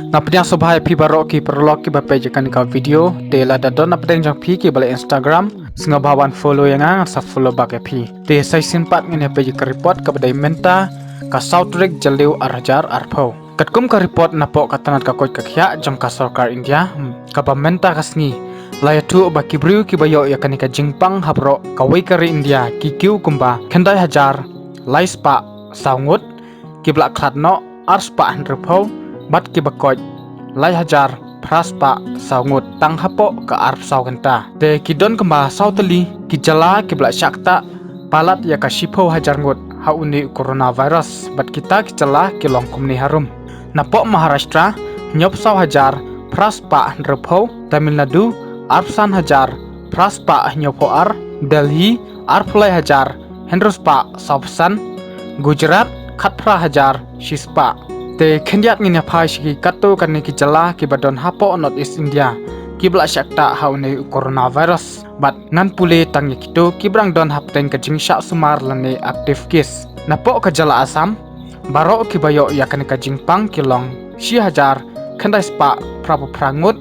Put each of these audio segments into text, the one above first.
Napdang subhai phi barok ki perlok ki bape jekan ka video te la dadon napdang jang phi ki bale Instagram singa bawan follow yang sa follow bak phi te sai simpat ngene pe ka report ka badai menta ka soutrek jaleu arjar arpho katkum ka report napo katanat ka koi ka khya jong ka sarkar India ka ba menta kasngi laya tu ba kibriu ki bayo yakani ka jingpang hapro ka wei ka India ki kiu kumba khandai hajar laispa saungut ki blak khatno arspa andrpho bat ki bakoj lai hajar praspa saungut tang hapo ka arp sauganta te kidon kemba sauteli ki jala ki bla syakta palat ya ka shipo hajar ngut hauni coronavirus bat kita ki jala ki longkum ni harum napo Maharashtra nyop sau hajar praspa repho Tamil Nadu arpsan hajar praspa nyopo ar Delhi arplai hajar hendruspa saupsan Gujarat khatpra hajar shispa te khendiat ngina phai shi katto kanne ki jala ki badon hapo North East India ki bla syakta haune coronavirus bat ngan pule tangi kito ki brang don hapten ka jingsha sumar lane active case napo ka jala Assam baro ki bayo yakan ka jingpang kilong shi hajar khandai spa prabu prangut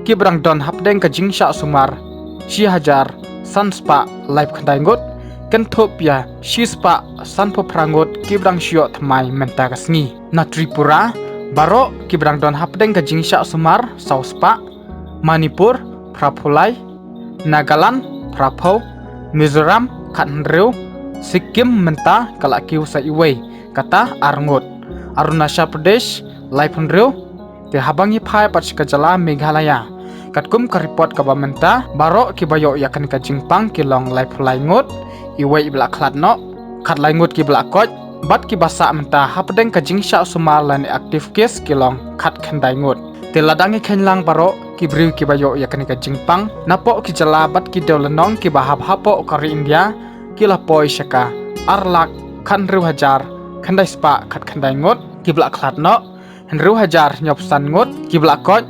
ki brang don hapten ka jingsha sumar shi hajar sanspa live khandai ngut Kentopia shispa sanpo prangot kibrang shio thamai menta kasngi na Tripura baro kibrang don hapdeng ka jingsha sumar sauspa Manipur prapulai Nagaland prapo Mizoram khatnreu Sikkim menta kalakiu sa iwei kata arngot Arunachal Pradesh laipunreu te habangi phai pachka jala Meghalaya katkum ka report ka bamenta baro kibayo yakan ka jingpang kilong laipulai ngot iwei blak khatno khatlai ngut ki blak koj bat ki basa menta hapdeng ka jingsha sumar lan active case kilong khat khandai ngut te ladangi khenlang baro ki briu ki bayo yakani ka jingpang napo ki jala bat ki deulanong ki bahap hapo kari India ki la poi shaka arlak khanru hajar khandai spa khat khandai ngut ki blak khatno henru hajar nyopsan ngut ki blak koj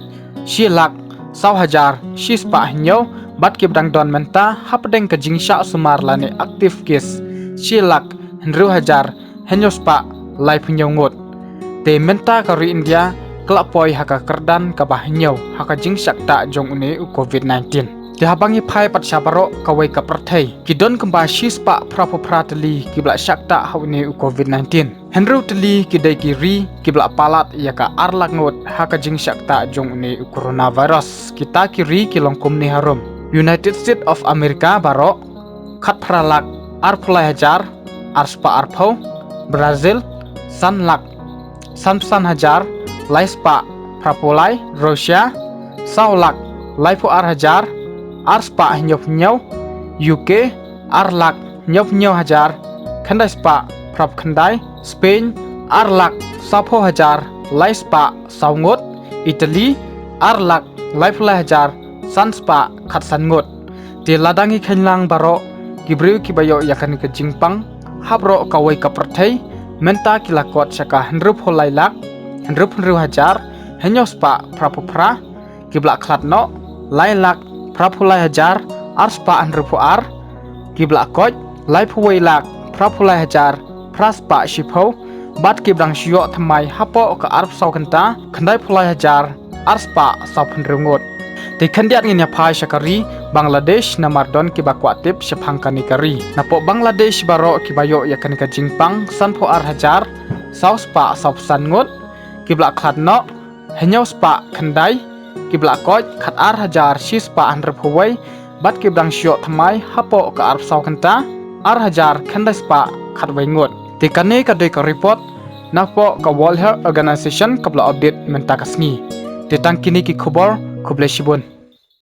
shilak saw hajar shispa nyo bat ki brang don menta hapdeng ka jingsha sumar lane active case shilak henru hajar henyospa life nyongot te menta ka ri India klapoi haka Kyrdan ka bahnyo haka jingsak ta jong une COVID-19 te habangi phai pat sabaro ka wei ka prathai kidon kamba shispa prapo pratli ki bla sakta haune COVID-19 henru tli ki dai ki ri ki bla palat ya ka arlak ngot haka jingsak ta jong une coronavirus kita ki ri ki longkum ni harum United States of America baro khatpralak arpulai hajar arspa arpho Brazil sanlak samsan hajar laispa prapolai Russia saulak laipo ar hajar arspa nyop nyaw UK arlak nyop nyaw hajar khandai spa prap khandai Spain arlak sapo hajar laispa saungot Italy arlak laipulai hajar sanspa khatsan ngot te ladangi khenlang baro kibriu kibayo yakan ke jingpang habro kawai ka prathai menta kilakot saka hendrup holai lak hendrup hajar henyospa prapupra kiblak khatno lailak prapulai hajar arspa hendrup ar kiblak koj laipuwei lak prapulai hajar praspa shipho bat kibrang shio thamai hapo ka arp saukanta khandai pulai hajar arspa sauphendrungot te khandiat nginya phai shakari Bangladesh namardon ki bakwatip shaphangkani kari napo Bangladesh baro ki bayo yakani ka jingpang sanpho ar hajar sauspa saupsan ngut ki blak khatno henyospa khandai ki blak koj khat ar hajar shispa andrphowai bat ki brang shio thamai hapo ka arp saukanta ar hajar khandai spa khatwai ngut te kane ka dei ka report napo ka World Health Organization kabla update menta kasngi te tangkini ki khobor Kublai Shibun